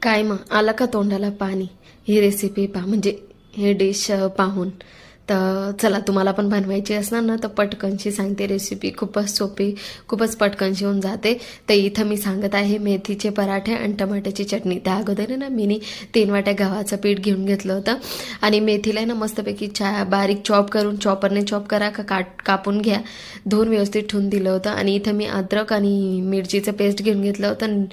काय मग आलं का तोंडाला पाणी ही रेसिपी म्हणजे हे डिश पाहून? तर चला, तुम्हाला पण बनवायची असणार ना तर पटकनशी सांगते रेसिपी. खूपच सोपी, खूपच पटकनशी होऊन जाते. तर इथं मी सांगत आहे मेथीचे पराठे आणि टमाट्याची चटणी. त्या अगोदर आहे ना मी 3 वाट्या गव्हाचं पीठ घेऊन घेतलं होतं आणि मेथीला आहे ना मस्तपैकी बारीक चॉप करून, चॉपरने चॉप करा का कापून घ्या, धुवून व्यवस्थित ठेवून दिलं होतं. आणि इथं मी अद्रक आणि मिरचीचं पेस्ट घेऊन घेतलं होतं.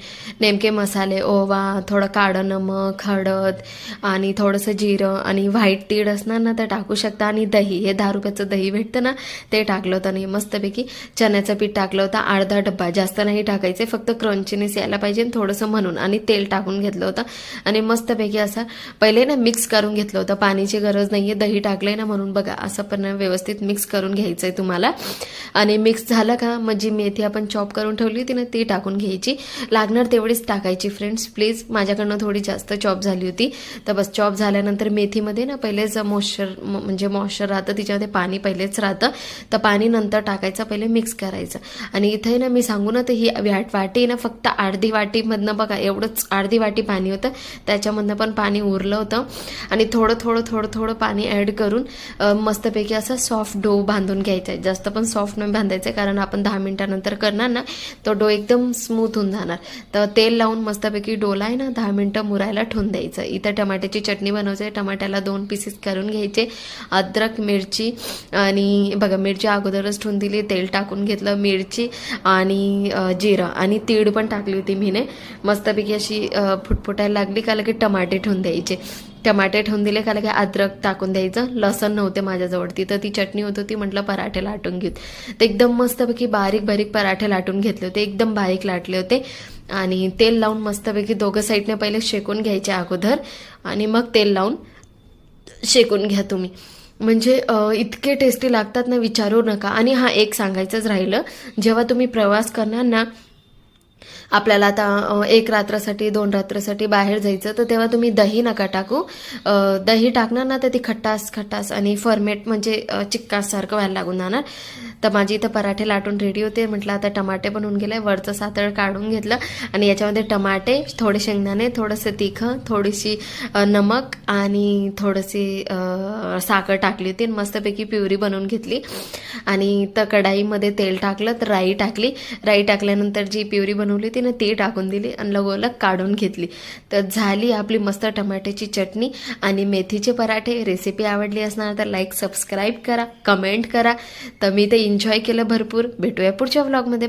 नेमके मसाले, ओवा, थोडं काळं नमक, हळद आणि थोडंसं जिरं आणि व्हाईट तीळ असणार ना तर टाकू शकता. आणि दही, हे 10 रुपयाचं दही भेटतं ना ते टाकलं होतं. आणि मस्तपैकी चण्याचं पीठ टाकलं होतं अर्धा डब्बा, जास्त नाही टाकायचे, फक्त क्रंचीनेस यायला पाहिजे थोडंसं म्हणून. आणि तेल टाकून घेतलं होतं आणि मस्तपैकी असं पहिले ना मिक्स करून घेतलं होतं. पाण्याची गरज नाहीये, दही टाकलंय ना म्हणून. बघा असं पण व्यवस्थित मिक्स करून घ्यायचं आहे तुम्हाला. आणि मिक्स झालं का मग जी मेथी आपण चॉप करून ठेवली होती ना ती टाकून घ्यायची. लागणार तेवढीच टाकायची फ्रेंड्स, प्लीज. माझ्याकडनं थोडी जास्त चॉप झाली होती. तर बस चॉप झाल्यानंतर मेथीमध्ये ना पहिलेच मॉइश्चर राहतं, तिच्यामध्ये पाणी पहिलेच राहतं. तर पाणी नंतर टाकायचं, पहिले मिक्स करायचं. आणि इथे ना मी सांगू ना तर ही वाटी ना फक्त अर्धी वाटीमधनं, बघा एवढंच अर्धी वाटी पाणी होतं, त्याच्यामधनं पण पाणी उरलं होतं. आणि थोडं थोडं थोडं थोडं पाणी ॲड करून मस्तपैकी असं सॉफ्ट डो बांधून घ्यायचा आहे. जास्त पण सॉफ्ट नाही बांधायचं कारण आपण 10 मिनिटानंतर करणार ना तो डो एकदम स्मूथ होऊन जाणार. तर तेल लावून मस्तपैकी डोला आहे ना 10 मिनिटं मुरायला ठेवून द्यायचं. इथं टमाट्याची चटणी बनवायची आहे. टमाट्याला 2 पीसेस करून घ्यायचे. अद्रक, मिरची आणि बघा मिरची अगोदरच ठेवून दिली, तेल टाकून घेतलं, मिरची आणि जिरं आणि तीळ पण टाकली होती मीने. मस्तपैकी अशी फुटफुटायला लागली का लगे टमाटे ठेवून द्यायचे. टमाटे ठेवून दिले का लगे अद्रक टाकून द्यायचं. लसण नव्हते माझ्याजवळ, तिथं ती चटणी होती ती, म्हटलं पराठे लाटून घेऊ. ते एकदम मस्तपैकी बारीक बारीक पराठे लाटून घेतले होते, एकदम बारीक लाटले होते. आणि तेल लावून मस्तपैकी दोघं साईडने पहिले शेकून घ्यायचे अगोदर आणि मग तेल लावून शेकून घ्या तुम्ही. म्हणजे इतके टेस्टी लागतात ना, विचारू नका. आणि हा एक सांगायचंच राहिलं, जेव्हा तुम्ही प्रवास करणार ना, आपल्याला आता 1 रात्रासाठी 2 रात्रासाठी बाहेर जायचं, तर तेव्हा तुम्ही दही नका टाकू. दही टाकणार ना तर ती खटास आणि फर्मेट म्हणजे चिक्कासारखं व्हायला लागून जाणार. तर माझी इथं पराठे लाटून रेडी होते. म्हटलं आता टमाटे पण होऊन गेले, वरचं सातळ काढून घेतलं आणि याच्यामध्ये टमाटे, थोडे शेंगदाणे, थोडंसं तिखं, थोडीशी नमक आणि थोडीशी साखर टाकली होती. मस्तपैकी प्युरी बनवून घेतली. आणि तर कढाईमध्ये तेल टाकलं, तर राई टाकली. राई टाकल्यानंतर जी प्युरी बनवली होती ना ती टाकून दिली आणि लगोलग काढून घेतली. तर झाली आपली मस्त टमाट्याची चटणी आणि मेथीचे पराठे. रेसिपी आवडली असणार तर लाईक, सबस्क्राईब करा, कमेंट करा. तर मी ते एन्जॉय केलं भरपूर. भेटूया पुढच्या व्लॉगमध्ये.